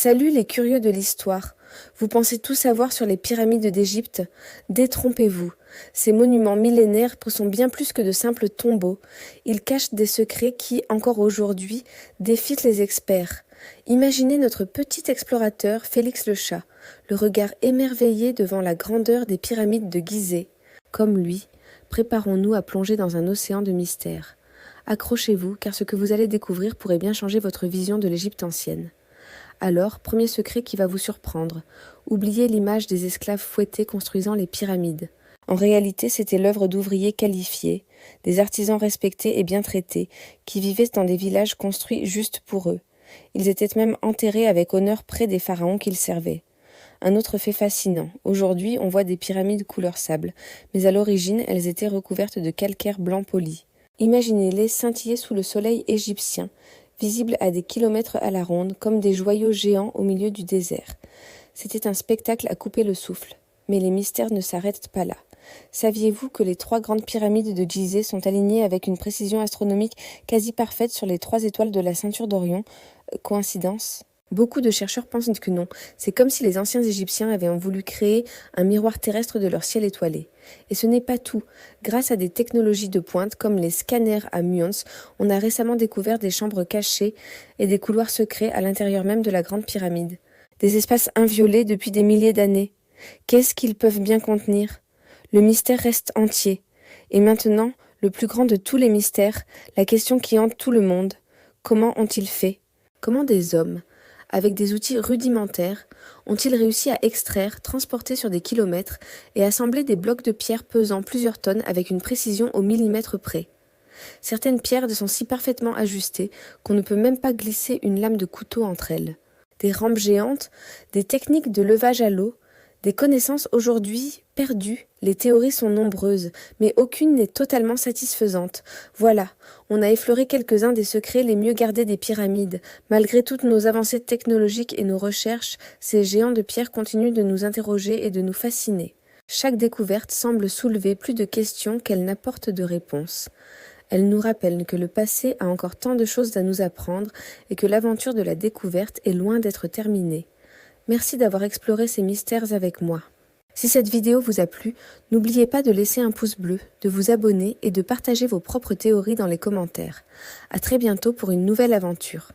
Salut les curieux de l'histoire. Vous pensez tout savoir sur les pyramides d'Égypte? Détrompez-vous. Ces monuments millénaires sont bien plus que de simples tombeaux. Ils cachent des secrets qui, encore aujourd'hui, défient les experts. Imaginez notre petit explorateur Félix le Chat, le regard émerveillé devant la grandeur des pyramides de Gizeh. Comme lui, préparons-nous à plonger dans un océan de mystères. Accrochez-vous, car ce que vous allez découvrir pourrait bien changer votre vision de l'Égypte ancienne. Alors, premier secret qui va vous surprendre, oubliez l'image des esclaves fouettés construisant les pyramides. En réalité, c'était l'œuvre d'ouvriers qualifiés, des artisans respectés et bien traités, qui vivaient dans des villages construits juste pour eux. Ils étaient même enterrés avec honneur près des pharaons qu'ils servaient. Un autre fait fascinant, aujourd'hui on voit des pyramides couleur sable, mais à l'origine elles étaient recouvertes de calcaire blanc poli. Imaginez-les scintiller sous le soleil égyptien, visibles à des kilomètres à la ronde, comme des joyaux géants au milieu du désert. C'était un spectacle à couper le souffle. Mais les mystères ne s'arrêtent pas là. Saviez-vous que les 3 grandes pyramides de Gizeh sont alignées avec une précision astronomique quasi parfaite sur les 3 étoiles de la ceinture d'Orion? Coïncidence? Beaucoup de chercheurs pensent que non. C'est comme si les anciens Égyptiens avaient voulu créer un miroir terrestre de leur ciel étoilé. Et ce n'est pas tout. Grâce à des technologies de pointe comme les scanners à muons, on a récemment découvert des chambres cachées et des couloirs secrets à l'intérieur même de la grande pyramide. Des espaces inviolés depuis des milliers d'années. Qu'est-ce qu'ils peuvent bien contenir? Le mystère reste entier. Et maintenant, le plus grand de tous les mystères, la question qui hante tout le monde. Comment ont-ils fait? Comment des hommes, avec des outils rudimentaires, ont-ils réussi à extraire, transporter sur des kilomètres et assembler des blocs de pierre pesant plusieurs tonnes avec une précision au millimètre près? Certaines pierres sont si parfaitement ajustées qu'on ne peut même pas glisser une lame de couteau entre elles. Des rampes géantes, des techniques de levage à l'eau, des connaissances aujourd'hui perdues. Les théories sont nombreuses, mais aucune n'est totalement satisfaisante. Voilà, on a effleuré quelques-uns des secrets les mieux gardés des pyramides. Malgré toutes nos avancées technologiques et nos recherches, ces géants de pierre continuent de nous interroger et de nous fasciner. Chaque découverte semble soulever plus de questions qu'elle n'apporte de réponses. Elle nous rappelle que le passé a encore tant de choses à nous apprendre et que l'aventure de la découverte est loin d'être terminée. Merci d'avoir exploré ces mystères avec moi. Si cette vidéo vous a plu, n'oubliez pas de laisser un pouce bleu, de vous abonner et de partager vos propres théories dans les commentaires. À très bientôt pour une nouvelle aventure.